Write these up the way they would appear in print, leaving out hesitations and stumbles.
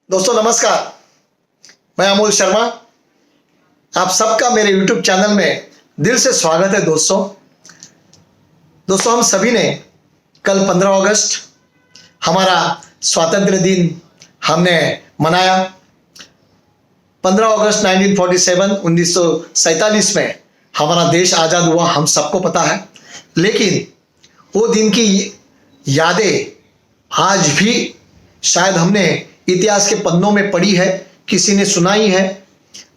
दोस्तों नमस्कार, मैं अमोल शर्मा। आप सबका मेरे YouTube चैनल में दिल से स्वागत है। दोस्तों हम सभी ने कल 15 अगस्त हमारा स्वातंत्र्य दिन हमने मनाया। 15 अगस्त 1947 में हमारा देश आज़ाद हुआ, हम सबको पता है। लेकिन वो दिन की यादें आज भी शायद हमने इतिहास के पन्नों में पढ़ी है, किसी ने सुनाई है,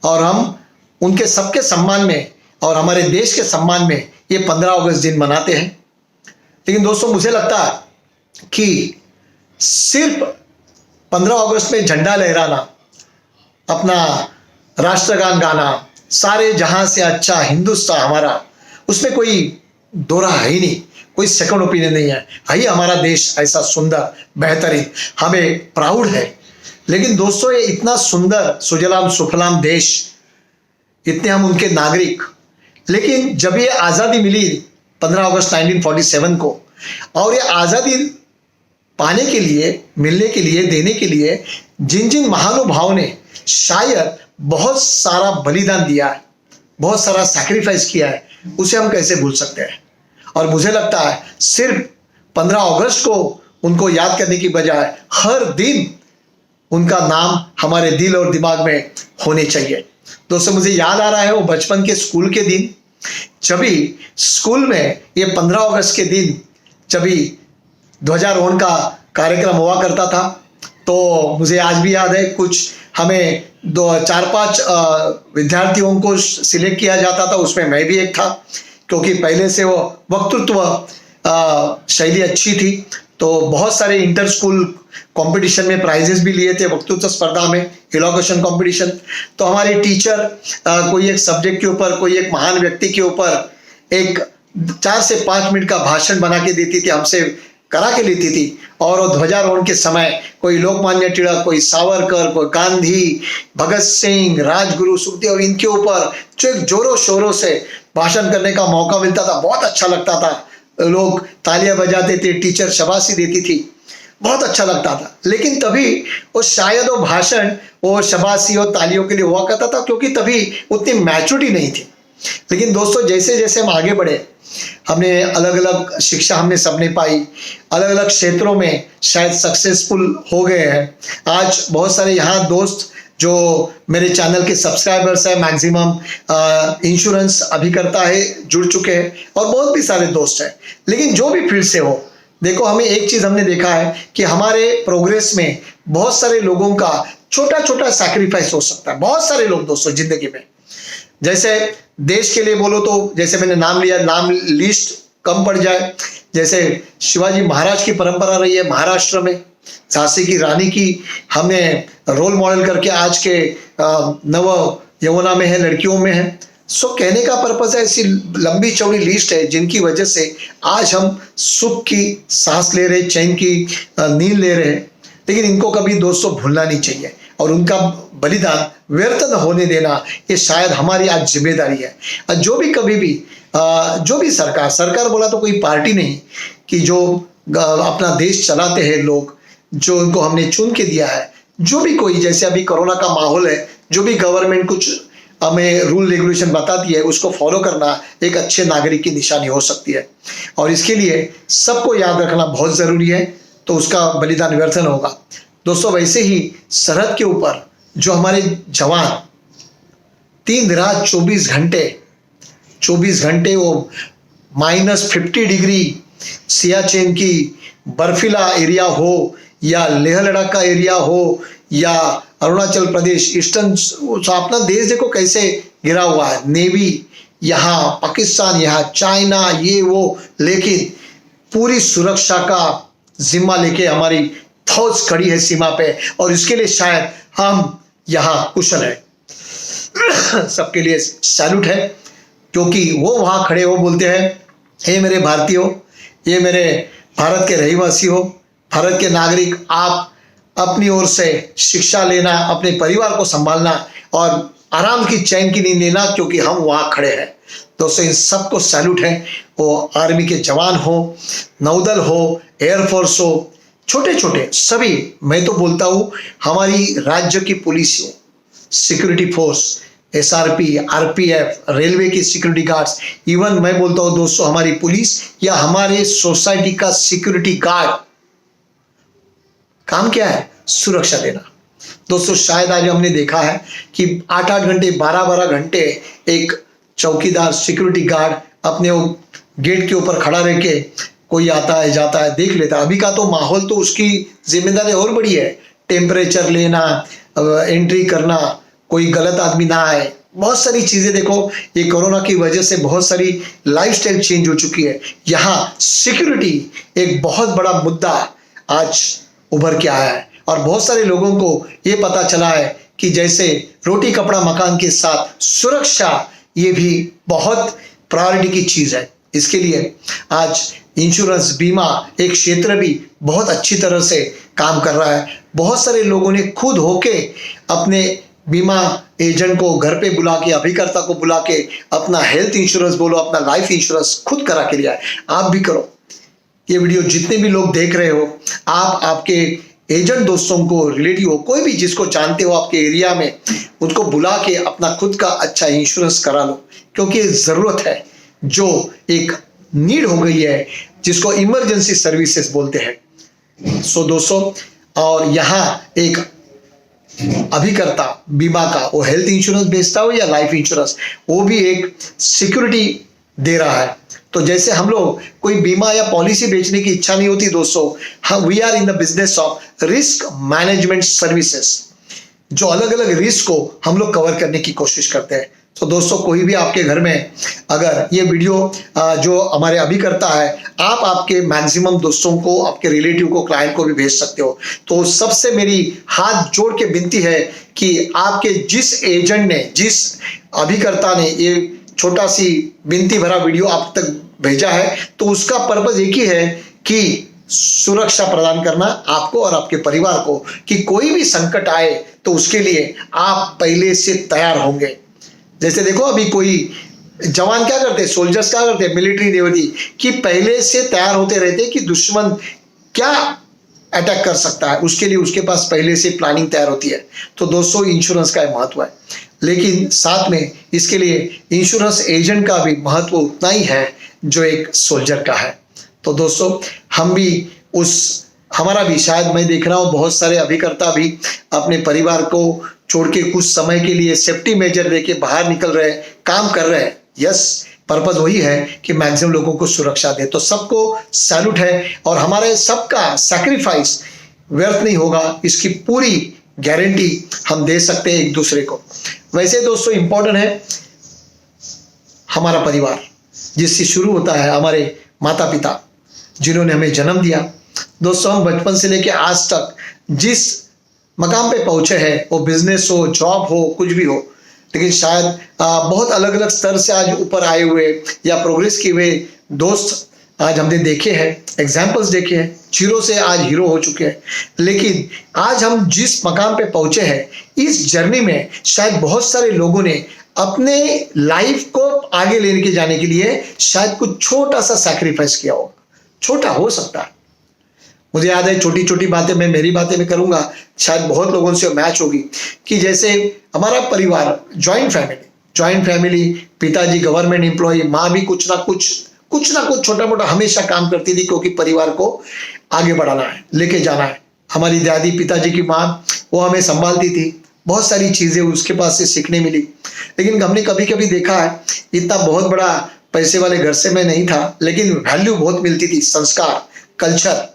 और हम उनके सबके सम्मान में और हमारे देश के सम्मान में ये 15 अगस्त दिन मनाते हैं। लेकिन दोस्तों मुझे लगता है कि सिर्फ 15 अगस्त में झंडा लहराना, अपना राष्ट्रगान गाना, सारे जहां से अच्छा हिंदुस्तान हमारा, उसमें कोई दो राह है ही नहीं, कोई सेकंड ओपिनियन नहीं है। ही हमारा देश ऐसा सुंदर, बेहतरीन, हमें प्राउड है। लेकिन दोस्तों ये इतना सुंदर सुजलाम सुफलाम देश, इतने हम उनके नागरिक, लेकिन जब ये आज़ादी मिली 15 अगस्त 1947 को, और ये आज़ादी पाने के लिए, मिलने के लिए, देने के लिए जिन जिन महानुभावों ने शायद बहुत सारा बलिदान दिया है, बहुत सारा सैक्रिफाइस किया है, उसे हम कैसे भूल सकते हैं। और मुझे लगता है सिर्फ 15 अगस्त को उनको याद करने की बजाय हर दिन उनका नाम हमारे दिल और दिमाग में होने चाहिए। दोस्तों मुझे याद आ रहा है वो बचपन के स्कूल के दिन, जब भी स्कूल में ये 15 अगस्त के दिन जब भी ध्वजारोहण का कार्यक्रम हुआ करता था, तो मुझे आज भी याद है, कुछ हमें 4-5 विद्यार्थियों को सिलेक्ट किया जाता था, उसमें मैं भी एक था, क्योंकि पहले से वो वक्तृत्व शैली अच्छी थी। तो बहुत सारे इंटर स्कूल कंपटीशन में प्राइजेस भी लिए थे, वक्तृत्व स्पर्धा में, इलोकेशन कंपटीशन। तो हमारे टीचर कोई एक सब्जेक्ट के ऊपर, कोई एक महान व्यक्ति के ऊपर एक 4 से 5 मिनट का भाषण बना के देती थी, हमसे करा के लेती थी। और ध्वजारोहण के समय कोई लोकमान्य तिलक, कोई सावरकर, कोई गांधी, भगत सिंह, राजगुरु, सुखदेव, इनके ऊपर जो एक जोरों शोरों से भाषण करने का मौका मिलता था, बहुत अच्छा लगता था। लोग तालियां बजाते थे, टीचर शाबाशी देती थी, बहुत अच्छा लगता था। लेकिन तभी वो शायद वो भाषण, वो शाबाशी और तालियों के लिए हुआ करता था, क्योंकि तभी उतनी मैच्योरिटी नहीं थी। लेकिन दोस्तों जैसे जैसे हम आगे बढ़े, हमने अलग अलग शिक्षा हमने सबने पाई, अलग अलग क्षेत्रों में शायद सक्सेसफुल हो गए हैं। आज बहुत सारे यहाँ दोस्त जो मेरे चैनल के सब्सक्राइबर्स हैं, मैक्सिमम इंश्योरेंस अभी करता है, जुड़ चुके हैं, और बहुत भी सारे दोस्त हैं। लेकिन जो भी फील्ड से हो, देखो हमें एक चीज हमने देखा है कि हमारे प्रोग्रेस में बहुत सारे लोगों का छोटा छोटा सैक्रिफाइस हो सकता है। बहुत सारे लोग दोस्तों जिंदगी में, जैसे देश के लिए बोलो तो जैसे मैंने नाम लिया, नाम लिस्ट कम पड़ जाए। जैसे शिवाजी महाराज की परंपरा रही है महाराष्ट्र में, झांसी की रानी की हमने रोल मॉडल करके आज के नव यमुना में है, लड़कियों में है। सो कहने का पर्पज है, ऐसी लंबी चौड़ी लिस्ट है जिनकी वजह से आज हम सुख की सांस ले रहे, चैन की नींद ले रहे हैं। लेकिन इनको कभी दोस्तों भूलना नहीं चाहिए, और उनका बलिदान व्यर्थ न होने देना, ये शायद हमारी आज जिम्मेदारी है। जो भी कभी भी जो भी सरकार बोला तो कोई पार्टी नहीं, कि जो अपना देश चलाते हैं लोग, जो उनको हमने चुन के दिया है, जो भी कोई, जैसे अभी कोरोना का माहौल है, जो भी गवर्नमेंट कुछ हमें रूल रेगुलेशन बताती है, उसको फॉलो करना एक अच्छे नागरिक की निशानी हो सकती है। और इसके लिए सबको याद रखना बहुत जरूरी है, तो उसका बलिदान व्यर्थ न होगा। दोस्तों वैसे ही सरहद के ऊपर जो हमारे जवान 3 रात 24 घंटे वो -50 डिग्री सियाचिन की बर्फीला एरिया हो, या लेह लद्दाख का एरिया हो, या अरुणाचल प्रदेश, ईस्टर्न, अपना देश देखो कैसे गिरा हुआ है। नेवी यहाँ, पाकिस्तान यहाँ, चाइना, ये वो, लेकिन पूरी सुरक्षा का जिम्मा लेके हमारी फौज खड़ी है सीमा पे, और इसके लिए शायद हम यहाँ कुशल है। सबके लिए सैल्यूट है, क्योंकि वो वहाँ खड़े हो, बोलते हैं, हे मेरे भारतीयों, ये मेरे भारत के रहीवासी हो, भारत के नागरिक, आप अपनी ओर से शिक्षा लेना, अपने परिवार को संभालना और आराम की चैन की नींद लेना, क्योंकि हम वहाँ खड़े हैं। दोस्तों इन सबको सैल्यूट है, वो आर्मी के जवान हो, नौदल हो, एयरफोर्स हो, छोटे छोटे सभी, मैं तो बोलता हूं हमारी राज्य की पुलिस हो, security force, SRP, RPF, railway की सिक्योरिटी गार्ड्स, इवन मैं बोलता हूं दोस्तों हमारी पुलिस या हमारे सोसाइटी का सिक्योरिटी गार्ड, काम क्या है? सुरक्षा देना। दोस्तों शायद आज हमने देखा है कि 8-8 घंटे, 12-12 घंटे एक चौकीदार, सिक्योरिटी गार्ड अपने वो गेट के ऊपर खड़ा रह के कोई आता है जाता है देख लेता है। अभी का तो माहौल तो उसकी जिम्मेदारी और बड़ी है, टेम्परेचर लेना, एंट्री करना, कोई गलत आदमी ना आए, बहुत सारी चीजें। देखो ये कोरोना की वजह से बहुत सारी लाइफस्टाइल चेंज हो चुकी है। यहाँ सिक्योरिटी एक बहुत बड़ा मुद्दा आज उभर के आया है और बहुत सारे लोगों को ये पता चला है कि जैसे रोटी कपड़ा मकान के साथ सुरक्षा ये भी बहुत प्रायोरिटी की चीज है। इसके लिए आज इंश्योरेंस बीमा एक क्षेत्र भी बहुत अच्छी तरह से काम कर रहा है। बहुत सारे लोगों ने खुद होके अपने बीमा एजेंट को घर पे बुला के, अभिकर्ता को बुला के अपना हेल्थ इंश्योरेंस बोलो, अपना लाइफ इंश्योरेंस खुद करा के लिया है। आप भी करो। ये वीडियो जितने भी लोग देख रहे हो, आप आपके एजेंट दोस्तों को, रिलेटिव हो, कोई भी जिसको जानते हो आपके एरिया में, उनको बुला के अपना खुद का अच्छा इंश्योरेंस करा लो, क्योंकि जरूरत है, जो एक नीड हो गई है जिसको इमरजेंसी सर्विसेज बोलते हैं। सो दोस्तों, और यहाँ एक अभिकर्ता बीमा का, वो हेल्थ इंश्योरेंस बेचता हो या लाइफ इंश्योरेंस, वो भी एक सिक्योरिटी दे रहा है। तो जैसे हम लोग कोई बीमा या पॉलिसी बेचने की इच्छा नहीं होती दोस्तों, हम we are in the business of risk management services, जो अलग अलग रिस्क को हम लोग कवर करने की कोशिश करते हैं। तो दोस्तों कोई भी आपके घर में अगर ये वीडियो जो हमारे अभिकर्ता है, आप आपके मैक्सिमम दोस्तों को, आपके रिलेटिव को, क्लाइंट को भी भेज सकते हो। तो सबसे मेरी हाथ जोड़ के विनती है कि आपके जिस एजेंट ने, जिस अभिकर्ता ने ये छोटा सी विनती भरा वीडियो आप तक भेजा है, तो उसका पर्पज एक ही है कि सुरक्षा प्रदान करना आपको और आपके परिवार को, कि कोई भी संकट आए तो उसके लिए आप पहले से तैयार होंगे। जैसे देखो अभी कोई जवान क्या करते हैं, सोल्जर्स क्या करते हैं, मिलिट्री देवती, कि पहले से तैयार होते रहते हैं कि दुश्मन क्या अटैक कर सकता है, उसके लिए उसके पास पहले से प्लानिंग तैयार होती है। तो दोस्तों इंश्योरेंस का महत्व है, लेकिन साथ में इसके लिए इंश्योरेंस एजेंट का भी महत्व उतना ही है जो एक सोल्जर का है। तो दोस्तों हम भी हमारा भी, शायद मैं देख रहा हूँ बहुत सारे अभिकर्ता भी अपने परिवार को छोड़ के कुछ समय के लिए सेफ्टी मेजर लेके बाहर निकल रहे हैं, काम कर रहे हैं। यस, पर्पज वही है कि मैक्सिमम लोगों को सुरक्षा दे। तो सबको सैल्यूट है और हमारे सबका सैक्रिफाइस व्यर्थ नहीं होगा, इसकी पूरी गारंटी हम दे सकते हैं एक दूसरे को। वैसे दोस्तों इंपॉर्टेंट है हमारा परिवार, जिससे शुरू होता है हमारे माता पिता जिन्होंने हमें जन्म दिया। दोस्तों हम बचपन से लेकर आज तक जिस मकाम पे पहुंचे हैं, वो बिजनेस हो, जॉब हो, कुछ भी हो, लेकिन शायद बहुत अलग अलग स्तर से आज ऊपर आए हुए या प्रोग्रेस किए हुए दोस्त आज हमने देखे हैं, एग्जाम्पल्स देखे हैं, जीरो से आज हीरो हो चुके हैं। लेकिन आज हम जिस मकाम पे पहुंचे हैं, इस जर्नी में शायद बहुत सारे लोगों ने अपने लाइफ को आगे लेने के जाने के लिए शायद कुछ छोटा सा सैक्रिफाइस किया होगा। छोटा हो सकता है, मुझे याद है, छोटी छोटी बातें मैं मेरी बातें में करूंगा, शायद बहुत लोगों से मैच होगी, कि जैसे हमारा परिवार जॉइंट फैमिली, पिताजी गवर्नमेंट एम्प्लॉय, माँ भी कुछ ना कुछ छोटा मोटा हमेशा काम करती थी, क्योंकि परिवार को आगे बढ़ाना है, लेके जाना है। हमारी दादी, पिताजी की माँ, वो हमें संभालती थी, बहुत सारी चीजें उसके पास से सीखने मिली। लेकिन हमने कभी कभी देखा है, इतना बहुत बड़ा पैसे वाले घर से मैं नहीं था, लेकिन वैल्यू बहुत मिलती थी, संस्कार, कल्चर,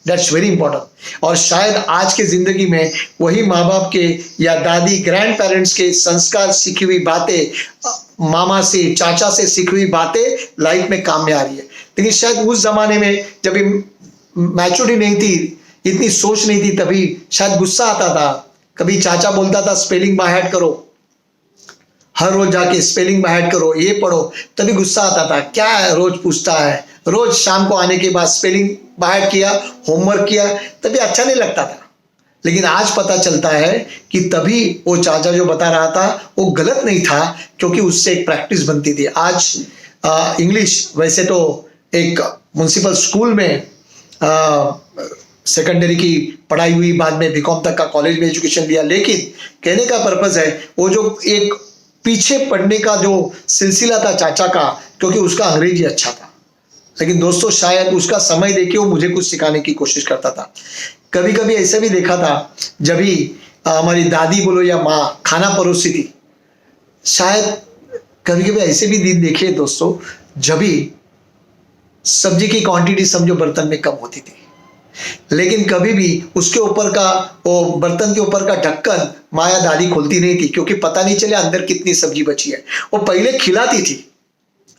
दैट्स वेरी इंपॉर्टेंट। और शायद आज के जिंदगी में वही माँ बाप के या दादी, ग्रैंड पेरेंट्स के संस्कार, सीखी हुई बातें, मामा से, चाचा से सीखी हुई बातें लाइफ में काम में आ रही है। लेकिन शायद उस जमाने में जब मैच्योरिटी नहीं थी, इतनी सोच नहीं थी, तभी शायद गुस्सा आता था। कभी चाचा बोलता था स्पेलिंग बाय हार्ट करो, हर रोज जाके स्पेलिंग बाय हार्ट करो, ये पढ़ो, तभी गुस्सा आता था। क्या रोज पूछता है, रोज शाम को आने के बाद स्पेलिंग बाय हार्ट किया, होमवर्क किया, तभी अच्छा नहीं लगता था। लेकिन आज पता चलता है कि तभी वो चाचा जो बता रहा था वो गलत नहीं था, क्योंकि उससे एक प्रैक्टिस बनती थी। आज इंग्लिश, वैसे तो एक म्युनिसिपल स्कूल में सेकेंडरी की पढ़ाई हुई, बाद में बीकॉम तक का कॉलेज में एजुकेशन लिया। लेकिन कहने का पर्पज है वो जो एक पीछे पढ़ने का जो सिलसिला था चाचा का, क्योंकि उसका अंग्रेजी अच्छा था, लेकिन दोस्तों शायद उसका समय देके वो मुझे कुछ सिखाने की कोशिश करता था। कभी कभी ऐसा भी देखा था जब भी हमारी दादी बोलो या माँ खाना परोसी थी, शायद कभी कभी ऐसे भी दिन देखे दोस्तों जब भी सब्जी की क्वांटिटी समझो बर्तन में कम होती थी, लेकिन कभी भी उसके ऊपर का वो बर्तन के ऊपर का ढक्कन माँ या दादी खोलती नहीं थी, क्योंकि पता नहीं चले अंदर कितनी सब्जी बची है। वो पहले खिलाती थी,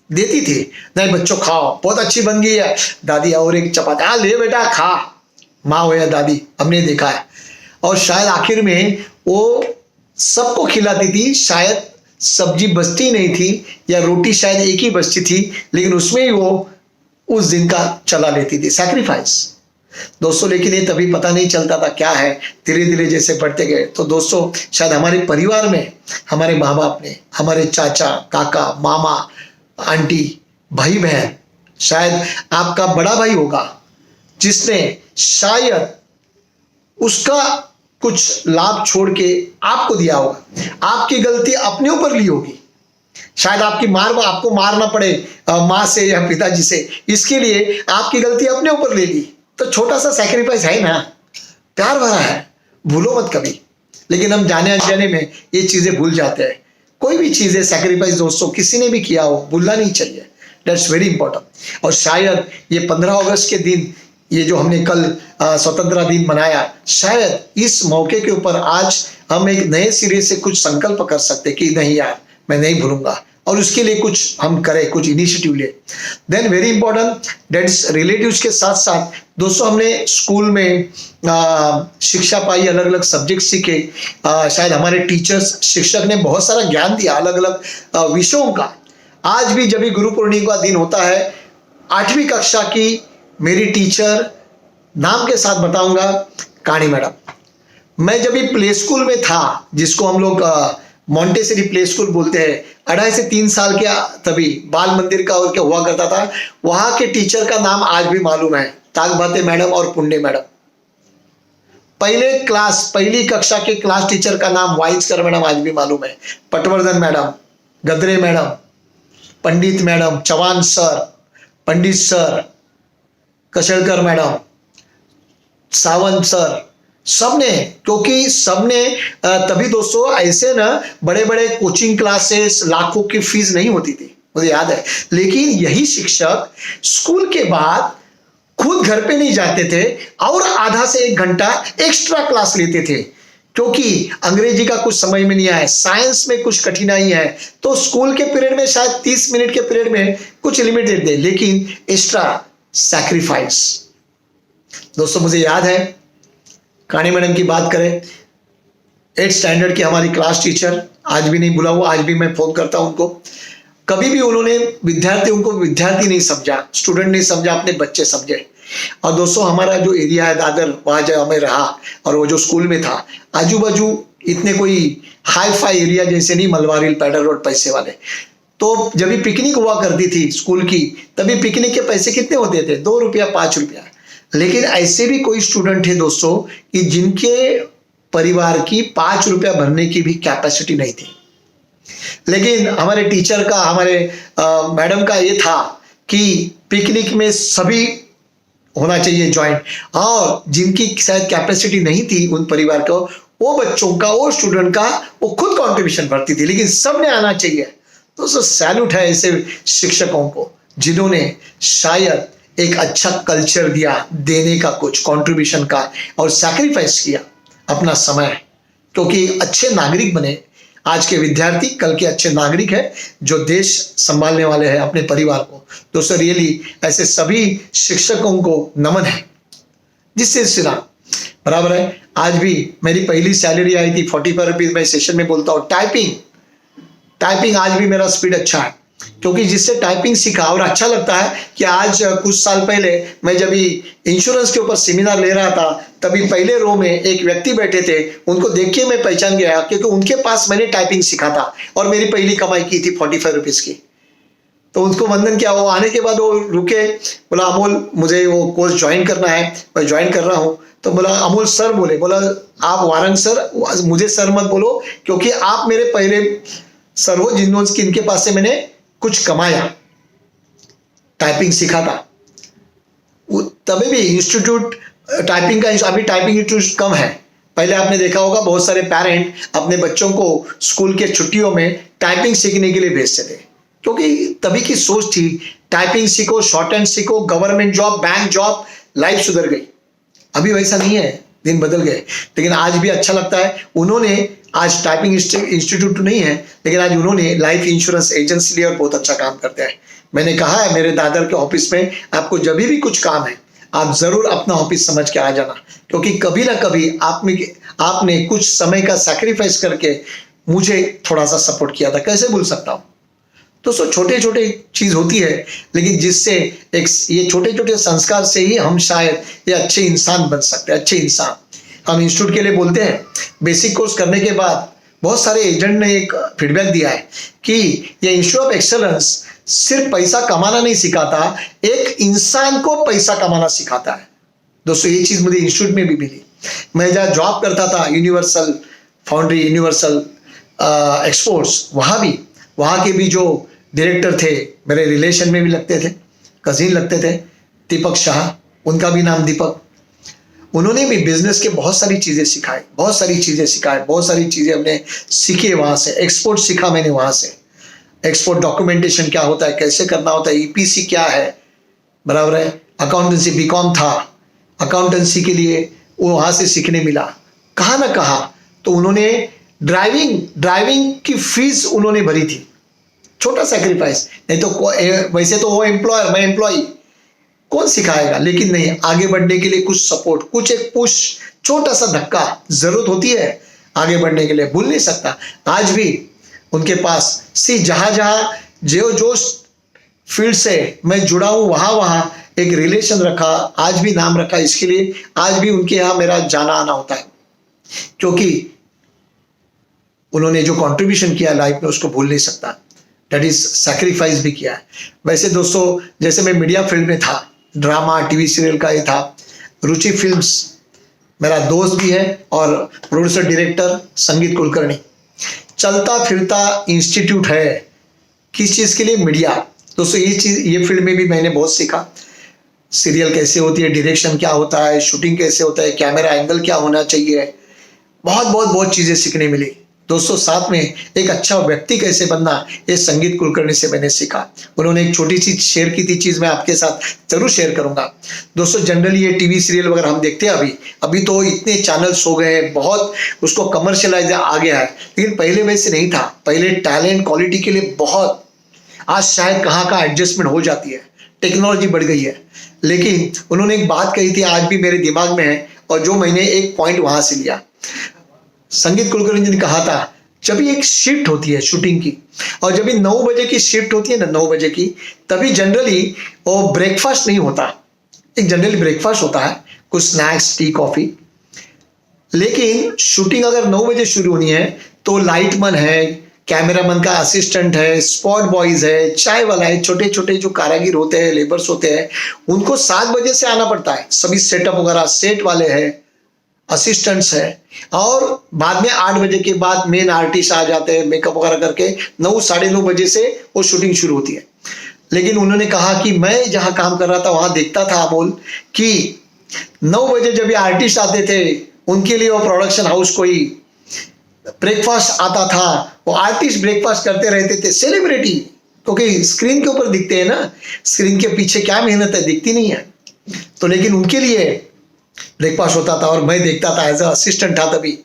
देती थी, नहीं बच्चों खाओ बहुत अच्छी बन गई है, दादी और एक चपाती, हाँ ले बेटा खा, माँ हो या दादी, हमने देखा है। और शायद आखिर में वो सबको खिलाती थी, शायद सब्जी बचती नहीं थी या रोटी शायद एक ही बचती थी, लेकिन उसमें ही वो उस दिन का चला लेती थी, सैक्रिफाइस दोस्तों। लेकिन ये तभी पता नहीं चलता था क्या है, धीरे धीरे जैसे बढ़ते गए तो दोस्तों शायद हमारे परिवार में हमारे माँ बाप ने, हमारे चाचा काका मामा आंटी भाई बहन, शायद आपका बड़ा भाई होगा जिसने शायद उसका कुछ लाभ छोड़ के आपको दिया होगा, आपकी गलती अपने ऊपर ली होगी, शायद आपको मारना पड़े माँ से या पिताजी से, इसके लिए आपकी गलती अपने ऊपर ले ली, तो छोटा सा सैक्रिफाइस है ना, प्यार भरा है, भूलो मत कभी। लेकिन हम जाने अनजाने में ये चीजें भूल जाते हैं। कोई भी चीजें सैक्रिफाइस दोस्तों किसी ने भी किया हो भूलना नहीं चाहिए, दैट्स वेरी इंपॉर्टेंट। और शायद ये 15 अगस्त के दिन, ये जो हमने कल स्वतंत्रता दिन मनाया, शायद इस मौके के ऊपर आज हम एक नए सिरे से कुछ संकल्प कर सकते कि नहीं यार मैं नहीं भूलूंगा, और उसके लिए कुछ हम करें, कुछ इनिशिएटिव ले। Then very important that's relatives के साथ साथ दोस्तों हमने स्कूल में शिक्षा पाई, अलग अलग सब्जेक्ट सीखे, शायद हमारे टीचर्स शिक्षक ने बहुत सारा ज्ञान दिया अलग अलग विषयों का। आज भी जब भी गुरु पूर्णिमा का दिन होता है, 8वीं कक्षा की मेरी टीचर, नाम के साथ बताऊंगा, काणी मैडम। मैं जब भी प्ले स्कूल में था, जिसको हम लोग मॉन्टेसरी प्ले स्कूल बोलते हैं, 2.5 से 3 साल के तभी बाल मंदिर का और क्या हुआ करता था, वहां के टीचर का नाम आज भी मालूम है, ताकभाते मैडम और पुण्य मैडम। पहली कक्षा के क्लास टीचर का नाम वाइसकर मैडम आज भी मालूम है, पटवर्धन मैडम, गदरे मैडम, पंडित मैडम, चौहान सर, पंडित सर, कशेलकर मैडम, सावंत सर, सबने, क्योंकि सबने तभी दोस्तों ऐसे ना बड़े बड़े कोचिंग क्लासेस लाखों की फीस नहीं होती थी, मुझे याद है। लेकिन यही शिक्षक स्कूल के बाद खुद घर पे नहीं जाते थे और आधा से 1 घंटा एक्स्ट्रा क्लास लेते थे, क्योंकि अंग्रेजी का कुछ समझ में नहीं आया, साइंस में कुछ कठिनाई है, तो स्कूल के पीरियड में शायद 30 मिनट के पीरियड में कुछ लिमिटेड दे, लेकिन एक्स्ट्रा सैक्रिफाइस। दोस्तों मुझे याद है, काणी मैडम की बात करें, 8th स्टैंडर्ड की हमारी क्लास टीचर, आज भी नहीं भूला हुआ, आज भी मैं फोन करता हूं उनको। कभी भी उन्होंने विद्यार्थियों को विद्यार्थी नहीं समझा, स्टूडेंट नहीं समझा, अपने बच्चे समझे। और दोस्तों हमारा जो एरिया है दादर, वहां जब हमें रहा और वो जो स्कूल में था, आजू बाजू इतने कोई हाई फाई एरिया जैसे नहीं, मलवारी पैडल रोड पैसे वाले। तो जब भी पिकनिक हुआ करती थी स्कूल की, तभी पिकनिक के पैसे कितने होते थे, 2 रुपया 5 रुपया। लेकिन ऐसे भी कोई स्टूडेंट थे दोस्तों कि जिनके परिवार की 5 रुपया भरने की भी कैपेसिटी नहीं थी, लेकिन हमारे टीचर का, हमारे मैडम का ये था कि पिकनिक में सभी होना चाहिए ज्वाइंट, और जिनकी शायद कैपेसिटी नहीं थी उन परिवार को, वो बच्चों का, वो स्टूडेंट का वो खुद कंट्रीब्यूशन भरती थी, लेकिन सबने आना चाहिए। तो सैल्यूट है ऐसे शिक्षकों को जिन्होंने शायद एक अच्छा कल्चर दिया, देने का कुछ कंट्रीब्यूशन का, और सैक्रिफाइस किया अपना समय, क्योंकि अच्छे नागरिक बने। आज के विद्यार्थी कल के अच्छे नागरिक है जो देश संभालने वाले हैं अपने परिवार को। दोस्तों रियली ऐसे सभी शिक्षकों को नमन है, जिससे सिला बराबर है। आज भी मेरी पहली सैलरी आई थी 45 रुपीज, मैं सेशन में बोलता हूँ। टाइपिंग आज भी मेरा स्पीड अच्छा है, क्योंकि जिससे टाइपिंग सीखा, और अच्छा लगता है कि आज कुछ साल पहले मैं जब इंश्योरेंस के ऊपर सेमिनार ले रहा था, तभी पहले रो में एक व्यक्ति बैठे थे, उनको देख के मैं पहचान गया, क्योंकि उनके पास मैंने टाइपिंग सीखा था और मेरी पहली कमाई की थी 45 रुपीज की। तो उनको वंदन किया। वो आने के बाद वो रुके, बोला अमोल मुझे वो कोर्स ज्वाइन करना है, मैं ज्वाइन कर रहा हूँ। तो बोला अमोल सर बोले, बोला आप वारंग सर, मुझे सर मत बोलो क्योंकि आप मेरे पहले सर हो जिनके पास से मैंने कुछ कमाया, टाइपिंग सीखा था। तभी भी इंस्टीट्यूट टाइपिंग का, अभी टाइपिंग इंस्टीट्यूट कम है। पहले आपने देखा होगा बहुत सारे पेरेंट अपने बच्चों को स्कूल के छुट्टियों में टाइपिंग सीखने के लिए भेजते थे, क्योंकि तभी की सोच थी टाइपिंग सीखो, शॉर्ट हैंड सीखो, government job, bank job, life सुधर गई। अभी वैसा नहीं है, दिन बदल गए। लेकिन आज भी अच्छा लगता है, उन्होंने आज टाइपिंग इंस्टीट्यूट नहीं है, लेकिन आज उन्होंने लाइफ इंश्योरेंस एजेंसी लिया और बहुत अच्छा काम करते हैं। मैंने कहा है मेरे दादर के ऑफिस में, आपको जब भी कुछ काम है आप जरूर अपना ऑफिस समझ के आ जाना, क्योंकि कभी ना कभी आपने कुछ समय का सैक्रिफाइस करके मुझे थोड़ा सा सपोर्ट किया था, कैसे भूल सकता हूं। दोस्तों छोटे छोटे चीज होती है, लेकिन जिससे एक ये छोटे छोटे संस्कार से ही हम शायद ये अच्छे इंसान बन सकते हैं, अच्छे इंसान। हम इंस्टीट्यूट के लिए बोलते हैं, बेसिक कोर्स करने के बाद बहुत सारे एजेंट ने एक फीडबैक दिया है कि ये इंस्टीट्यूट ऑफ एक्सेलेंस सिर्फ पैसा कमाना नहीं सिखाता, एक इंसान को पैसा कमाना सिखाता है। दोस्तों ये चीज मुझे इंस्टीट्यूट में भी मिली। मैं जहाँ जॉब करता था, यूनिवर्सल फाउंड्री, यूनिवर्सल एक्सपोर्ट्स, वहाँ के भी जो डायरेक्टर थे मेरे रिलेशन में भी लगते थे, कजिन लगते थे, दीपक शाह, उनका भी नाम दीपक। उन्होंने भी बिजनेस के बहुत सारी चीजें सिखाई, बहुत सारी चीजें हमने सीखी वहां से। एक्सपोर्ट सीखा मैंने वहां से, एक्सपोर्ट डॉक्यूमेंटेशन क्या होता है, कैसे करना होता है, ईपीसी क्या है, बराबर है। अकाउंटेंसी बीकॉम था, अकाउंटेंसी के लिए वो वहां से सीखने मिला। कहा ना कहा तो उन्होंने ड्राइविंग की फीस उन्होंने भरी थी, छोटा सेक्रीफाइस। नहीं तो वैसे तो वो एम्प्लॉयर, मैं एम्प्लॉई, कौन सिखाएगा। लेकिन नहीं, आगे बढ़ने के लिए कुछ सपोर्ट, कुछ एक पुश, छोटा सा धक्का जरूरत होती है आगे बढ़ने के लिए, भूल नहीं सकता। आज भी उनके पास जहां जो फील्ड से मैं जुड़ा हूं, वहां एक रिलेशन रखा, आज भी नाम रखा। इसके लिए आज भी उनके यहां मेरा जाना आना होता है, क्योंकि उन्होंने जो कंट्रीब्यूशन किया लाइफ में उसको भूल नहीं सकता। दैट इज सैक्रिफाइस भी किया है। वैसे दोस्तों जैसे मैं मीडिया फील्ड में था, ड्रामा टीवी सीरियल का ये था। रुचि फिल्म्स मेरा दोस्त भी है और प्रोड्यूसर डायरेक्टर संगीत कुलकर्णी। चलता फिरता इंस्टीट्यूट है, किस चीज के लिए, मीडिया। दोस्तों ये फील्ड में भी मैंने बहुत सीखा, सीरियल कैसे होती है, डायरेक्शन क्या होता है, शूटिंग कैसे होता है, कैमरा एंगल क्या होना चाहिए, बहुत चीजें सीखने मिली। दोस्तों साथ में एक अच्छा व्यक्ति कैसे बनना, ये संगीत कुलकर्णी से मैंने सीखा। उन्होंने एक छोटी सी शेयर की थी चीज, मैं आपके साथ जरूर शेयर करूंगा। दोस्तों जनरली ये टीवी सीरियल वगैरह हम देखते हैं, अभी तो इतने चैनल्स हो गए हैं, बहुत उसको कमर्शियलाइज आ गया है, लेकिन पहले वैसे नहीं था। पहले टैलेंट क्वालिटी के लिए बहुत, आज शायद कहाँ का एडजस्टमेंट हो जाती है, टेक्नोलॉजी बढ़ गई है। लेकिन उन्होंने एक बात कही थी, आज भी मेरे दिमाग में है, और जो मैंने एक पॉइंट वहां से लिया। संगीत कुलकर्णी जी ने कहा था, जब एक शिफ्ट होती है शूटिंग की, और जब 9 बजे की शिफ्ट होती है ना, 9 बजे की, तभी जनरली वो ब्रेकफास्ट नहीं होता। एक जनरली ब्रेकफास्ट होता है, कुछ स्नैक्स, टी, कॉफी। लेकिन शूटिंग अगर 9 बजे शुरू होनी है तो लाइटमैन है, कैमरामैन का असिस्टेंट है, स्पॉट बॉयज है, चाय वाला है, छोटे छोटे जो कारागिर होते हैं, लेबर्स होते हैं, उनको 7 बजे से आना पड़ता है। सभी सेटअप वगैरह, सेट वाले हैं, असिस्टेंट्स है, और बाद में 8 बजे के बाद मेन आर्टिस्ट आ जाते हैं, मेकअप वगैरह करके 9, साढ़े 9 बजे से वो शूटिंग शुरू होती है। लेकिन उन्होंने कहा कि मैं जहां काम कर रहा था वहां देखता था अमोल कि 9 बजे जब ये आर्टिस्ट आते थे, उनके लिए वो प्रोडक्शन हाउस कोई ब्रेकफास्ट आता था, वो आर्टिस्ट ब्रेकफास्ट करते रहते थे, सेलिब्रिटी, क्योंकि स्क्रीन के ऊपर दिखते हैं ना, स्क्रीन के पीछे क्या मेहनत है दिखती नहीं है। तो लेकिन उनके लिए ब्रेकफास्ट होता था और मैं देखता था, एज अ असिस्टेंट था तभी।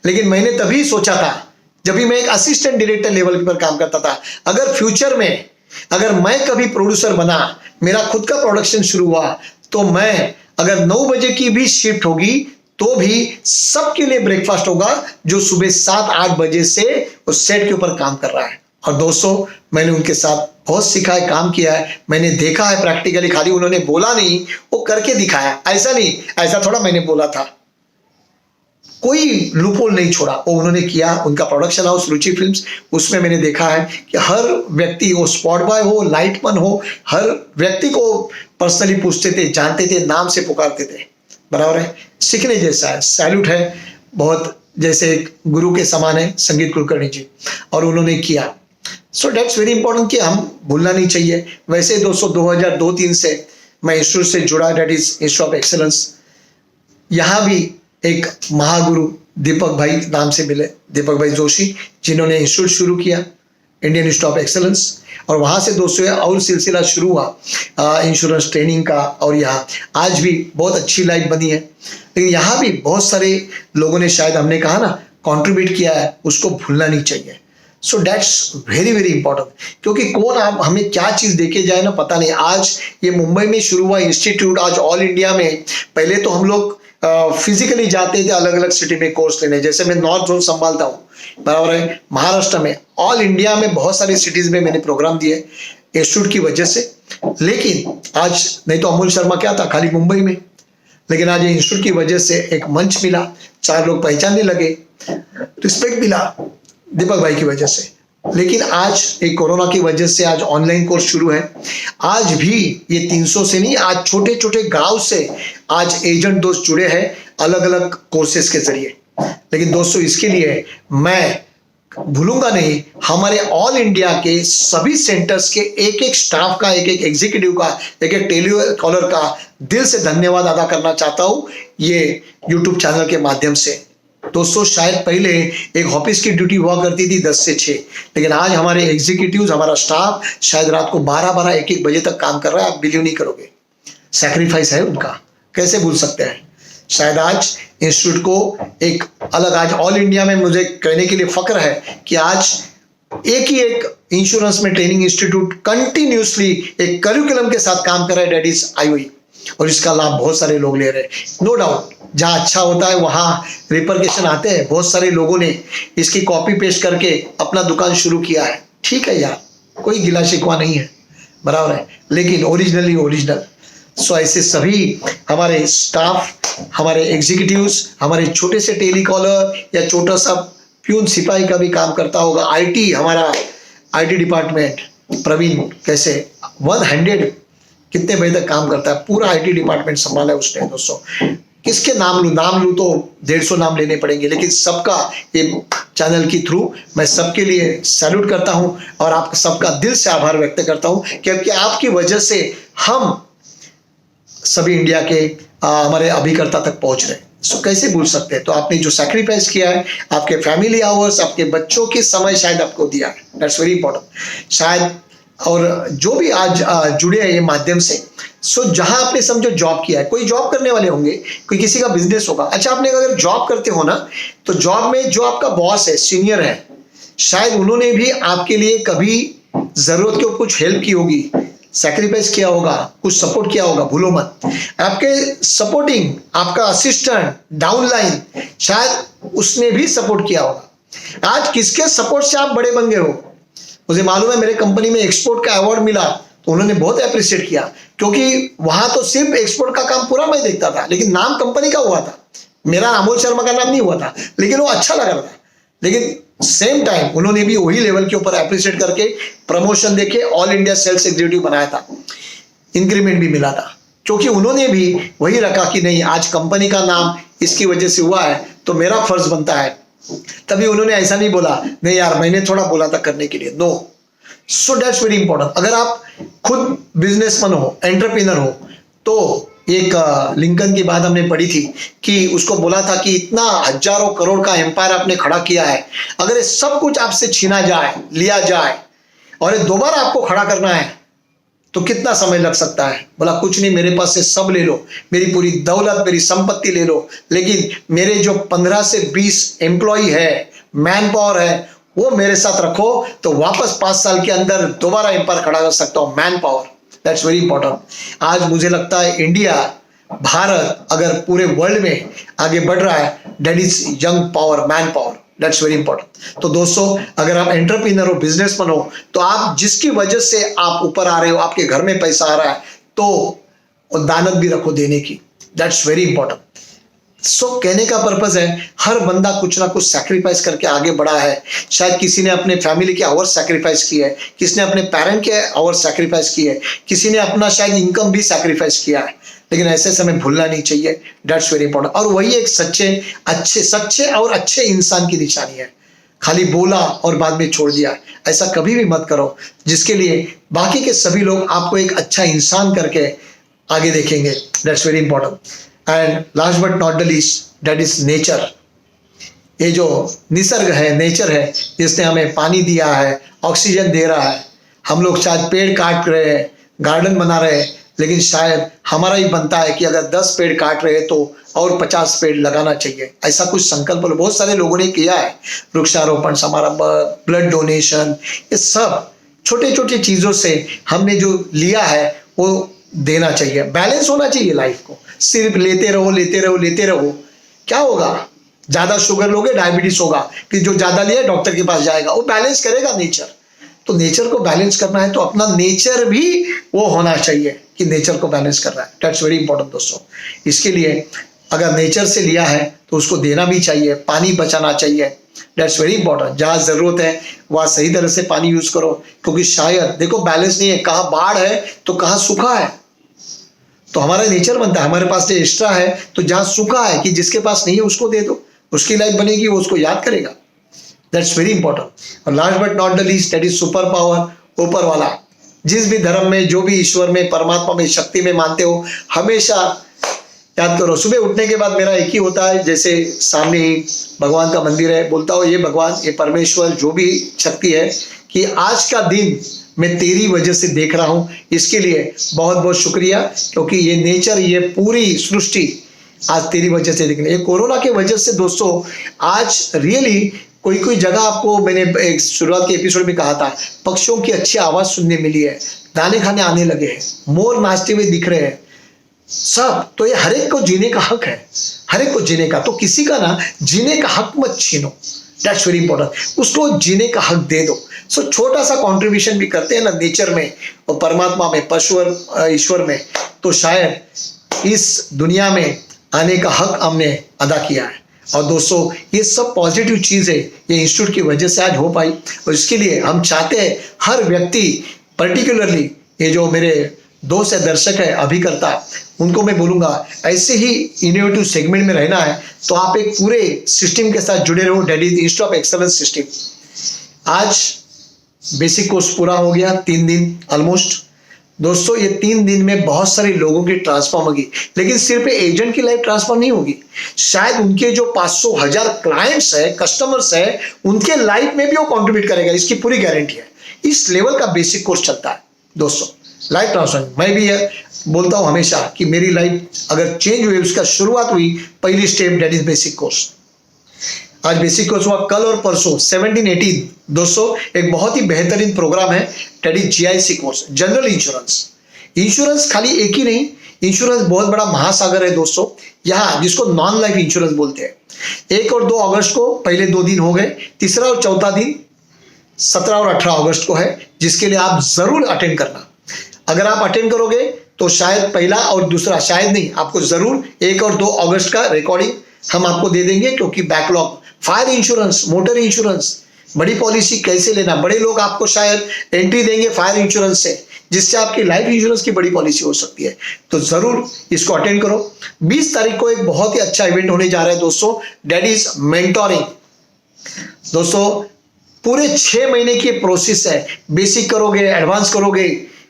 लेकिन मैंने तभी सोचा था, जब भी मैं एक असिस्टेंट डायरेक्टर लेवल पर काम करता था, अगर फ्यूचर में अगर मैं कभी प्रोड्यूसर बना, मेरा खुद का प्रोडक्शन शुरू हुआ, तो मैं अगर 9 बजे की भी शिफ्ट होगी तो भी सबके लिए ब्रेकफास्ट होगा जो सुबह 7-8 बजे से उस सेट के ऊपर काम कर रहा है। और दोस्तों मैंने उनके साथ बहुत सीखा है, काम किया है, मैंने देखा है प्रैक्टिकली। खाली उन्होंने बोला नहीं, वो करके दिखाया। ऐसा नहीं, ऐसा थोड़ा मैंने बोला था, कोई लूपहोल नहीं छोड़ा, वो उन्होंने किया। उनका प्रोडक्शन हाउस रुचि फिल्म्स, उसमें मैंने देखा है कि हर व्यक्ति, वो स्पॉट बॉय हो, लाइटमैन हो, हर व्यक्ति को पर्सनली पूछते थे, जानते थे, नाम से पुकारते थे। बराबर है, सीखने जैसा है, सैल्यूट है, बहुत जैसे एक गुरु के समान है संगीत कुलकर्णी जी, और उन्होंने किया। सो दैट्स वेरी इंपॉर्टेंट कि हम भूलना नहीं चाहिए। वैसे दोस्तों 2002-03 से मैं इंस्टीट्यूट से जुड़ा, that is institute of excellence. यहाँ भी एक महागुरु दीपक भाई नाम से मिले, दीपक भाई जोशी, जिन्होंने इंस्टीट्यूट शुरू किया इंडियन इंस्टीट्यूट ऑफ एक्सेलेंस, और वहाँ से दोस्तों और सिलसिला शुरू हुआ इंश्योरेंस ट्रेनिंग का, और यहाँ आज भी बहुत अच्छी लाइफ बनी है। लेकिन यहाँ भी बहुत सारे लोगों ने, शायद हमने कहा ना, कॉन्ट्रीब्यूट किया है, उसको भूलना नहीं चाहिए। सो दैट्स वेरी वेरी इंपॉर्टेंट, क्योंकि कौन आप हमें क्या चीज़ देके जाए ना पता नहीं। आज ये मुंबई में शुरू हुआ इंस्टीट्यूट, आज ऑल इंडिया में, पहले तो हम लोग फिजिकली जाते थे अलग अलग सिटी में कोर्स लेने, जैसे मैं नॉर्थ जोन संभालता हूँ, बराबर है, महाराष्ट्र में, ऑल इंडिया में बहुत सारी सिटीज में मैंने प्रोग्राम दिए इंस्टीट्यूट की वजह से। लेकिन आज, नहीं तो अमूल शर्मा क्या था, खाली मुंबई में, लेकिन आज ये इंस्टीट्यूट की वजह से एक मंच मिला, 4 लोग पहचानने लगे, रिस्पेक्ट मिला दीपक भाई की वजह से। लेकिन आज एक कोरोना की वजह से आज ऑनलाइन कोर्स शुरू है। आज भी ये 300 से नहीं, आज छोटे छोटे गांव से आज एजेंट दोस्त जुड़े हैं अलग अलग कोर्सेज के जरिए। लेकिन दोस्तों इसके लिए मैं भूलूंगा नहीं, हमारे ऑल इंडिया के सभी सेंटर्स के एक एक स्टाफ का, एक एक एग्जीक्यूटिव का, एक एक टेलीकॉलर का दिल से धन्यवाद अदा करना चाहता हूं ये यूट्यूब चैनल के माध्यम से। दोस्तों शायद पहले एक ऑफिस की ड्यूटी हुआ करती थी 10 से 6, लेकिन आज हमारे एग्जीक्यूटिव्स, हमारा स्टाफ शायद रात को 12-12, 1-1 बजे तक काम कर रहा है। आप बिलीव नहीं करोगे, सैक्रिफाइस है उनका, कैसे भूल सकते हैं। शायद आज इंस्टीट्यूट को एक अलग, आज ऑल इंडिया में मुझे कहने के लिए फक्र है कि आज एक ही एक इंश्योरेंस में ट्रेनिंग इंस्टीट्यूट कंटिन्यूसली एक करिकुलम के साथ काम कर रहा है, डेट इज आईओई, और इसका लाभ बहुत सारे लोग ले रहे हैं। नो डाउट, जहाँ अच्छा होता है वहाँ रिपरकेशन आते हैं। बहुत सारे लोगों ने इसकी कॉपी पेस्ट करके अपना दुकान शुरू किया है, ठीक है यार, कोई गिला शिकवा नहीं है, बराबर है, लेकिन ओरिजिनली ओरिजिनल। सो ऐसे सभी हमारे स्टाफ, हमारे एग्जीक्यूटिव्स, हमारे छोटे से टेलीकॉलर या छोटा सा प्यून सिपाही का भी काम करता होगा, आईटी, हमारा आईटी डिपार्टमेंट, प्रवीण कैसे 100 कितने बजे तक काम करता है, पूरा आईटी डिपार्टमेंट संभाला है उसने। दोस्तों किसके नाम लूँ तो 150 नाम लेने पड़ेंगे, लेकिन सबका ये चैनल के थ्रू मैं सबके लिए सैल्यूट करता हूँ और आप सबका दिल से आभार व्यक्त करता हूँ, क्योंकि आपकी वजह से हम सभी इंडिया के हमारे अभिकर्ता तक पहुंच रहे हैं। सो कैसे भूल सकते हैं। तो आपने जो सैक्रिफाइस किया है, आपके फैमिली आवर्स, आपके बच्चों के समय शायद आपको दिया है, दैट्स वेरी इंपॉर्टेंट शायद। और जो भी आज जुड़े हैं ये माध्यम से, सो जहां आपने समझो जॉब किया है, कोई जॉब करने वाले होंगे, कोई किसी का बिजनेस होगा। अच्छा, आपने अगर जॉब करते हो ना, तो जॉब में जो आपका बॉस है, सीनियर है, शायद उन्होंने भी आपके लिए कभी जरूरत के कुछ हेल्प की होगी, सैक्रिफाइस किया होगा, कुछ सपोर्ट किया होगा, भूलो मत। आपके सपोर्टिंग, आपका असिस्टेंट डाउनलाइन, शायद उसने भी सपोर्ट किया होगा। आज किसके सपोर्ट से आप बड़े बन गए हो? मुझे मालूम है, मेरे कंपनी में एक्सपोर्ट का अवार्ड मिला तो उन्होंने बहुत अप्रिशिएट किया, क्योंकि वहां तो सिर्फ एक्सपोर्ट का काम पूरा मैं देखता था, लेकिन नाम कंपनी का हुआ था, मेरा अमोल शर्मा का नाम नहीं हुआ था, लेकिन वो अच्छा लग रहा था। लेकिन सेम टाइम उन्होंने भी वही लेवल के ऊपर अप्रिशिएट करके प्रमोशन देके ऑल इंडिया सेल्स एग्जीक्यूटिव बनाया था, इंक्रीमेंट भी मिला था, क्योंकि उन्होंने भी वही रखा कि नहीं, आज कंपनी का नाम इसकी वजह से हुआ है तो मेरा फर्ज बनता है। तभी उन्होंने ऐसा नहीं बोला, नहीं यार मैंने थोड़ा बोला था करने के लिए, no. So that's very important. अगर आप खुद बिजनेसमैन हो, एंटरप्रेन्योर हो, तो एक लिंकन की बात हमने पढ़ी थी कि उसको बोला था कि इतना हजारों करोड़ का एम्पायर आपने खड़ा किया है, अगर ये सब कुछ आपसे छीना जाए, लिया जाए और ये दोबारा आपको खड़ा करना है तो कितना समय लग सकता है? बोला कुछ नहीं, मेरे पास से सब ले लो, मेरी पूरी दौलत, मेरी संपत्ति ले लो, लेकिन मेरे जो 15 से 20 एम्प्लॉय है, मैन पावर है, वो मेरे साथ रखो, तो वापस 5 साल के अंदर दोबारा एम्पायर खड़ा कर सकता हूं। Man power, that's very important. आज मुझे लगता है इंडिया, भारत अगर पूरे वर्ल्ड में आगे बढ़ रहा है, that is young power, man power, that's very important. तो दोस्तों, अगर आप एंटरप्रेन्योर हो, बिजनेसमैन हो, तो आप जिसकी वजह से आप ऊपर आ रहे हो, आपके घर में पैसा आ रहा है, तो दानत भी रखो देने की, दैट्स वेरी इंपॉर्टेंट। सो कहने का पर्पज है, हर बंदा कुछ ना कुछ सैक्रिफाइस करके आगे बढ़ा है। शायद किसी ने अपने फैमिली के आवर्स सैक्रिफाइस किए है, किसी ने अपने पेरेंट के आवर्स सैक्रिफाइस किए है, किसी ने अपना शायद इनकम भी सैक्रिफाइस किया है। लेकिन ऐसे समय भूलना नहीं चाहिए, दैट्स वेरी इंपॉर्टेंट। और वही एक सच्चे और अच्छे इंसान की निशानी है। खाली बोला और बाद में छोड़ दिया, ऐसा कभी भी मत करो, जिसके लिए बाकी के सभी लोग आपको एक अच्छा इंसान करके आगे देखेंगे। That's very important. And last but not the least, that is nature. ये जो निसर्ग है, नेचर है, जिसने हमें पानी दिया है, ऑक्सीजन दे रहा है। हम लोग शायद पेड़ काट रहे हैं, गार्डन बना रहे हैं, लेकिन शायद हमारा ही बनता है कि अगर 10 पेड़ काट रहे हैं तो और 50 पेड़ लगाना चाहिए। ऐसा कुछ संकल्प बहुत सारे लोगों ने किया है। वृक्षारोपण समारंभ, ब्लड डोनेशन, ये सब छोटे छोटे चीजों से हमने जो लिया है वो देना चाहिए। बैलेंस होना चाहिए लाइफ को। सिर्फ लेते रहो लेते रहो लेते रहो, क्या होगा? ज्यादा शुगर लोगे, डायबिटीज होगा, फिर जो ज्यादा लिया डॉक्टर के पास जाएगा। वो बैलेंस करेगा नेचर। तो नेचर को बैलेंस करना है तो अपना नेचर भी वो होना चाहिए कि नेचर को बैलेंस कर रहा है। दैट्स वेरी इंपॉर्टेंट दोस्तों। इसके लिए अगर नेचर से लिया है तो उसको देना भी चाहिए, पानी बचाना चाहिए। That's very important. जहां जरूरत है वहां सही तरह से पानी यूज करो, क्योंकि शायद देखो बैलेंस नहीं है, कहाँ बाढ़ है तो कहाँ सूखा है। तो हमारा नेचर बनता है, हमारे पास जो एक्स्ट्रा है तो जहां सूखा है कि जिसके पास नहीं है उसको दे दो, उसकी लाइफ बनेगी, वो उसको याद करेगा। That's very important. और last but not the least, that is super power, ऊपर वाला। जिस भी धर्म में, जो भी ईश्वर में, परमात्मा में, शक्ति में मानते हो, हमेशा याद करो। सुबह उठने के बाद मेरा एक ही होता है, जैसे सामने ही भगवान का मंदिर है, बोलता हूँ ये भगवान, ये परमेश्वर, जो भी शक्ति है, कि आज का दिन मैं तेरी वजह से देख रहा हूं, इसके लिए बहुत बहुत शुक्रिया। क्योंकि ये नेचर, ये पूरी सृष्टि आज तेरी वजह से दिख रही है। कोरोना के वजह से दोस्तों आज रियली कोई कोई जगह, आपको मैंने एक शुरुआत के एपिसोड में कहा था, पक्षियों की अच्छी आवाज सुनने मिली है, दाने खाने आने लगे हैं, मोर नाचते हुए दिख रहे हैं सब। तो ये हर एक को जीने का हक है, हर एक को जीने का। तो किसी का ना जीने का हक मत छीनो। That's very important. उसको जीने का हक दे दो। सो छोटा सा कंट्रीब्यूशन भी करते हैं ना नेचर में और परमात्मा में, पशु ईश्वर में, तो शायद इस दुनिया में आने का हक हमने अदा किया है। और दोस्तों ये सब पॉजिटिव चीज है, ये इंस्टीट्यूट की वजह से आज हो पाई। और इसके लिए हम चाहते हैं हर व्यक्ति, पर्टिकुलरली ये जो मेरे दोस्त या दर्शक है, अभिकर्ता, उनको मैं बोलूंगा ऐसे ही इनोवेटिव सेगमेंट में रहना है तो आप एक पूरे सिस्टम के साथ जुड़े रहो। That is institute of excellence system. आज बेसिक कोर्स पूरा हो गया, 3 दिन ऑलमोस्ट। दोस्तों ये 3 दिन में बहुत सारे लोगों की ट्रांसफॉर्म होगी, लेकिन सिर्फ एजेंट की लाइफ ट्रांसफॉर्म नहीं होगी, शायद उनके जो 500,000 क्लाइंट्स है, कस्टमर्स है, उनके लाइफ में भी वो कंट्रीब्यूट करेगा, इसकी पूरी गारंटी है। इस लेवल का बेसिक कोर्स चलता है दोस्तों, लाइफ ट्रांसफॉर्म। मैं भी बोलता हूं हमेशा कि मेरी लाइफ अगर चेंज हुई, उसका शुरुआत हुई, पहली step that is basic course. आज बेसिक कोर्स हुआ, कल और परसों 17-18 दोस्तों एक बहुत ही बेहतरीन प्रोग्राम है, that is GIC course, general insurance. Insurance खाली एक ही नहीं, इंश्योरेंस बहुत बड़ा महासागर है दोस्तों, यहाँ जिसको नॉन लाइफ इंश्योरेंस बोलते हैं। 1 और 2 अगस्त को पहले 2 दिन हो गए, तीसरा और चौथा दिन 17 और 18 अगस्त को है, जिसके लिए आप जरूर अटेंड करना। अगर आप अटेंड करोगे तो शायद पहला और दूसरा, शायद नहीं, आपको जरूर 1 और 2 अगस्त का रिकॉर्डिंग हम आपको दे देंगे, क्योंकि backlog, fire insurance, motor insurance, बड़ी पॉलिसी कैसे लेना, बड़े लोग आपको शायद एंट्री देंगे फायर इंश्योरेंस से, जिससे आपकी लाइफ इंश्योरेंस की बड़ी पॉलिसी हो सकती है। तो जरूर इसको अटेंड करो। 20 तारीख को एक बहुत ही अच्छा इवेंट होने जा रहा है दोस्तों, दैट इज मेंटोरिंग। दोस्तों पूरे 6 महीने की प्रोसेस है, बेसिक करोगे, एडवांस करोगे,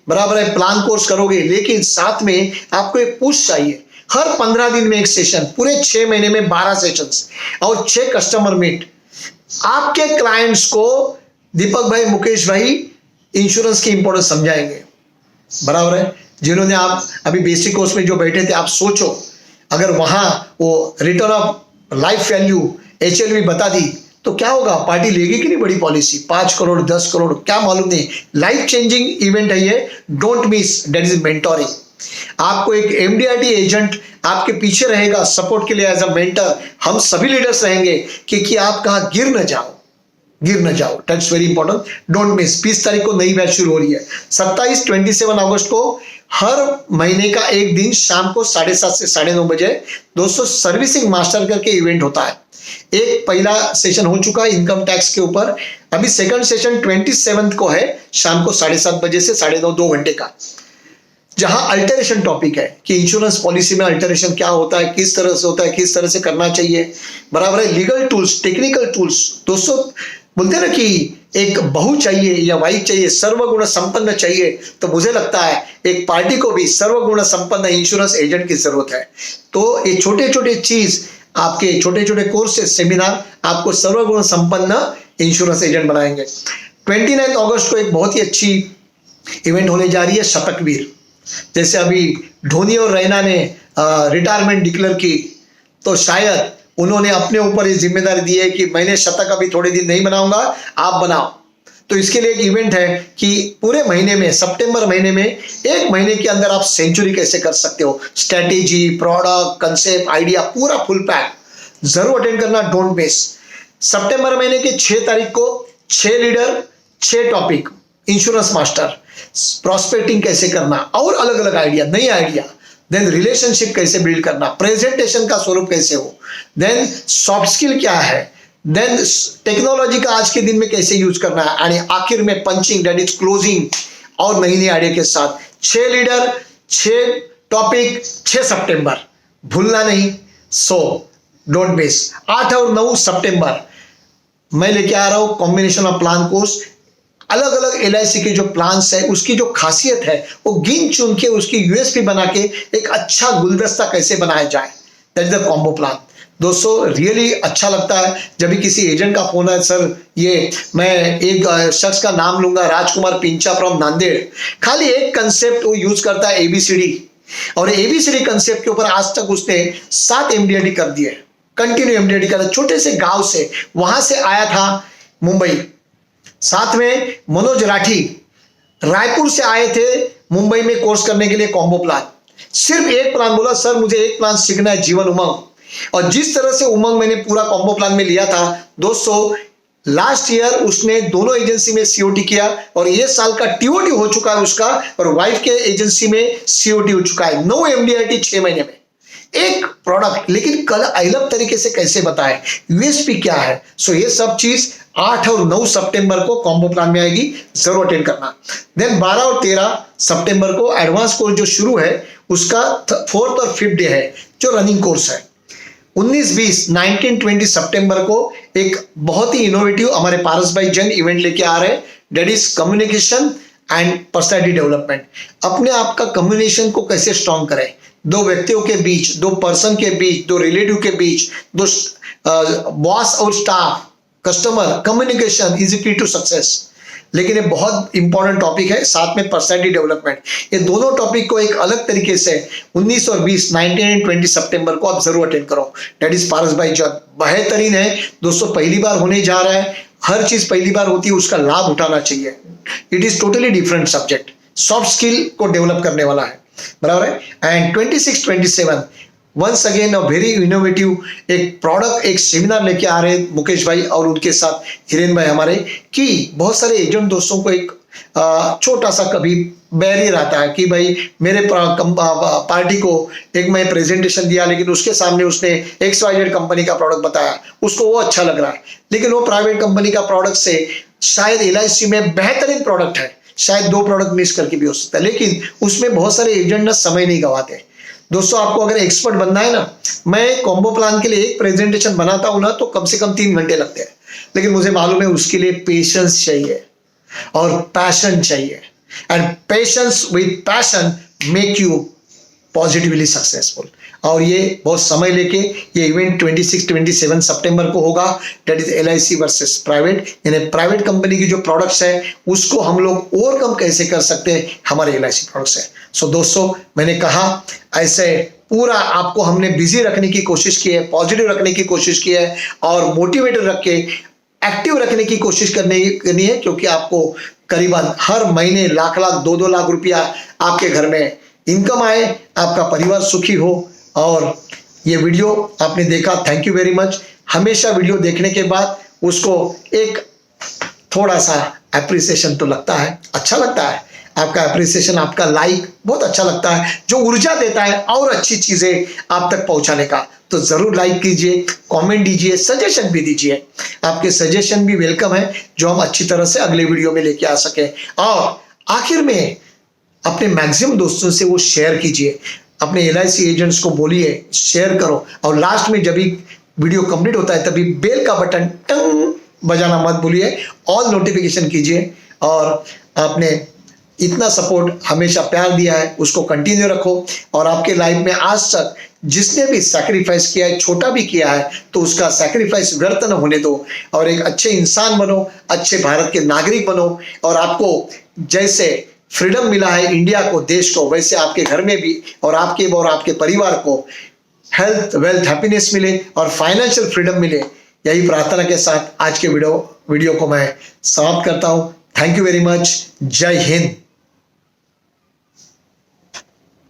बराबर है, प्लान कोर्स करोगे, लेकिन साथ में आपको एक पुश चाहिए। हर 15 दिन में एक सेशन, पूरे 6 महीने में 12 सेशंस और 6 कस्टमर मीट। आपके क्लाइंट्स को दीपक भाई, मुकेश भाई इंश्योरेंस की इंपॉर्टेंस समझाएंगे, बराबर है। जिन्होंने आप अभी बेसिक कोर्स में जो बैठे थे, आप सोचो अगर वहां वो return of life value HLV बता दी तो क्या होगा, पार्टी लेगी कि नहीं बड़ी पॉलिसी, 5 करोड़ 10 करोड़, क्या मालूम नहीं। लाइफ चेंजिंग इवेंट है ये, don't miss, that is mentoring. आपको एक MDRT एजेंट आपके पीछे रहेगा सपोर्ट के लिए, एज अ मेंटर हम सभी लीडर्स रहेंगे कि आप कहाँ गिर न जाओ, गिर न जाओ। That's very important, don't miss. 20 तारीख को नई बैच शुरू हो रही है, 27-27 अगस्त को हर महीने का एक दिन शाम को 7:30 से 9:30 बजे दोस्तों सर्विसिंग मास्टर करके इवेंट होता है। एक पहला सेशन हो चुका है इनकम टैक्स के ऊपर, अभी सेकंड सेशन 27 को है शाम को 7:30 बजे से 9:30, 2 घंटे का, जहां अल्टरेशन टॉपिक है कि इंश्योरेंस पॉलिसी में अल्टरेशन क्या होता है, किस तरह से होता है, किस तरह से करना चाहिए, बराबर है। लीगल टूल्स, टेक्निकल टूल्स, दोस्तों बोलते हैं ना कि एक बहू चाहिए या वाइफ चाहिए, सर्वगुण संपन्न चाहिए, तो मुझे लगता है एक पार्टी को भी सर्वगुण संपन्न इंश्योरेंस एजेंट की जरूरत है। तो ये छोटे छोटे चीज, आपके छोटे छोटे कोर्सेस, सेमिनार आपको सर्वगुण संपन्न इंश्योरेंस एजेंट बनाएंगे। 29 अगस्त को एक बहुत ही अच्छी इवेंट होने जा रही है, शतकवीर। जैसे अभी धोनी और रैना ने रिटायरमेंट डिक्लेयर की, तो शायद उन्होंने अपने ऊपर ये जिम्मेदारी दी है कि मैंने शतक अभी थोड़े दिन नहीं बनाऊंगा, आप बनाओ। तो इसके लिए एक इवेंट है कि पूरे महीने में, सितंबर महीने में, एक महीने के अंदर आप सेंचुरी कैसे कर सकते हो, स्ट्रेटेजी, प्रोडक्ट, कंसेप्ट, आइडिया, पूरा फुल पैक, जरूर अटेंड करना, डोंट मिस। सितंबर महीने के 6 तारीख को 6 leader, 6 topic, insurance master, prospecting कैसे करना और अलग अलग आइडिया, नई आइडिया, देन रिलेशनशिप कैसे बिल्ड करना, प्रेजेंटेशन का स्वरूप कैसे हो, देन सॉफ्ट स्किल क्या है, देन टेक्नोलॉजी का आज के दिन में कैसे यूज करना है, आणि आखिर में पंचिंग, दैट इज क्लोजिंग, और नई नई आइडिया के साथ 6 लीडर, 6 टॉपिक, 6 सितंबर, भूलना नहीं। So don't miss. 8 और 9 सितंबर मैं लेके आ रहा हूं कॉम्बिनेशन ऑफ प्लान कोर्स। अलग अलग LIC के जो प्लान्स है, उसकी जो खासियत है वो गिन चुन के उसकी USP बना के एक अच्छा गुलदस्ता कैसे बनाया जाए, that is the combo plan. दोस्तों रियली अच्छा लगता है जब भी किसी एजेंट का फोन है, सर ये मैं एक शख्स का नाम लूंगा, राजकुमार पिंचा फ्रॉम नांदेड़, खाली एक कंसेप्ट वो यूज करता है ABCD, और ABCD कंसेप्ट के ऊपर आज तक उसने 7 MDRT कर दिए, कंटिन्यू MDRT कर, छोटे से गांव से, वहां से आया था मुंबई। साथ में मनोज राठी रायपुर से आए थे मुंबई में कोर्स करने के लिए, कॉम्बो प्लान। सिर्फ एक प्लान बोला, सर मुझे एक प्लान सीखना है, जीवन उमंग। और जिस तरह से उमंग मैंने पूरा कॉम्बो प्लान में लिया था दोस्तों, लास्ट ईयर उसने दोनों एजेंसी में COT किया, और ये साल का TOT हो चुका है उसका, और वाइफ के एजेंसी में COT हो चुका है। 9 MDRT 6 महीने में, एक प्रोडक्ट, लेकिन कल अलग तरीके से कैसे बताए, USP क्या है। सो ये सब चीज 8 और 9 सितंबर को कॉम्बो प्लान में आएगी, जरूर अटेंड करना। देन 12 और 13 सितंबर को एडवांस कोर्स जो शुरू है उसका 4th और 5th डे है, जो रनिंग कोर्स है। 19, 20, 19, 20 सितंबर को एक बहुत ही इनोवेटिव हमारे पारस भाई जैन इवेंट लेके आ रहे हैं, that is communication and personality development. अपने आप का कम्युनिकेशन को कैसे स्ट्रॉन्ग करें, 2 व्यक्तियों के बीच, 2 पर्सन के बीच, 2 रिलेटिव के बीच, 2 बॉस और स्टाफ, कस्टमर, कम्युनिकेशन इज की टू सक्सेस। लेकिन ये बहुत इंपॉर्टेंट टॉपिक है, साथ में पर्सनैलिटी डेवलपमेंट। ये दोनों टॉपिक को एक अलग तरीके से 19 और 20, 19 एंड 20 सितंबर को आप जरूर अटेंड करो, दैट इज पारस भाई जॉन। बेहतरीन है दोस्तों, पहली बार होने जा रहा है, हर चीज पहली बार होती है, उसका लाभ उठाना चाहिए। It is totally different subject, soft skill को डेवलप करने वाला है, बराबर है। And 26, 27 once again a very innovative एक प्रोडक्ट, एक सेमिनार लेके आ रहे हैं मुकेश भाई और उनके साथ हिरेन भाई हमारे, कि बहुत सारे एजेंट दोस्तों को एक छोटा सा कभी बैरियर आता है कि भाई मेरे पार्टी को एक मैं प्रेजेंटेशन दिया, लेकिन उसके सामने उसने XYZ कंपनी का प्रोडक्ट बताया, उसको वो अच्छा लग रहा है, लेकिन वो प्राइवेट कंपनी का प्रोडक्ट से शायद LIC में बेहतरीन प्रोडक्ट है, शायद 2 प्रोडक्ट मिस करके भी हो सकता है, लेकिन उसमें बहुत सारे एजेंट ना समय नहीं गवाते। दोस्तों आपको अगर एक्सपर्ट बनना है ना, मैं कॉम्बो प्लान के लिए एक प्रेजेंटेशन बनाता हूं ना तो कम से कम 3 घंटे लगते हैं, लेकिन मुझे मालूम है उसके लिए पेशेंस चाहिए और पैशन चाहिए, and patience with passion make you positively successful. और ये बहुत समय लेके ये इवेंट 26, 27 सितंबर को होगा, that is LIC versus private, यानी प्राइवेट कंपनी की जो प्रोडक्ट्स है उसको हम लोग ओवरकम कैसे कर सकते हैं, हमारे LIC प्रोडक्ट्स है। सो दोस्तों मैंने कहा ऐसे पूरा आपको हमने बिजी रखने की कोशिश की है, पॉजिटिव रखने की कोशिश की है, और मोटिवेटेड रख के एक्टिव रखने की कोशिश करनी है, क्योंकि आपको करीबन हर महीने लाख लाख 2-2 लाख रुपया आपके घर में इनकम आए, आपका परिवार सुखी हो। और ये वीडियो आपने देखा, थैंक यू वेरी मच। हमेशा वीडियो देखने के बाद उसको एक थोड़ा सा एप्रिसिएशन तो लगता है, अच्छा लगता है। आपका अप्रिसिएशन, आपका लाइक बहुत अच्छा लगता है, जो ऊर्जा देता है और अच्छी चीजें आप तक पहुंचाने का। तो जरूर लाइक कीजिए, कमेंट दीजिए, सजेशन भी दीजिए। आपके सजेशन भी वेलकम है, जो हम अच्छी तरह से अगले वीडियो में लेके आ सके। और आखिर में अपने मैक्सिमम दोस्तों से वो शेयर कीजिए, अपने LIC एजेंट्स को बोलिए शेयर करो। और लास्ट में जब भी वीडियो कंप्लीट होता है तभी बेल का बटन टंग बजाना मत भूलिए, ऑल नोटिफिकेशन कीजिए। और आपने इतना सपोर्ट हमेशा प्यार दिया है उसको कंटिन्यू रखो। और आपके लाइफ में आज तक जिसने भी सैक्रिफाइस किया है, छोटा भी किया है, तो उसका सैक्रिफाइस व्यर्थ न होने दो और एक अच्छे इंसान बनो, अच्छे भारत के नागरिक बनो। और आपको जैसे फ्रीडम मिला है इंडिया को, देश को, वैसे आपके घर में भी और आपके परिवार को हेल्थ, वेल्थ, हैप्पीनेस मिले और फाइनेंशियल फ्रीडम मिले। यही प्रार्थना के साथ आज के वीडियो को मैं समाप्त करता हूं। Thank you very much. जय हिंद।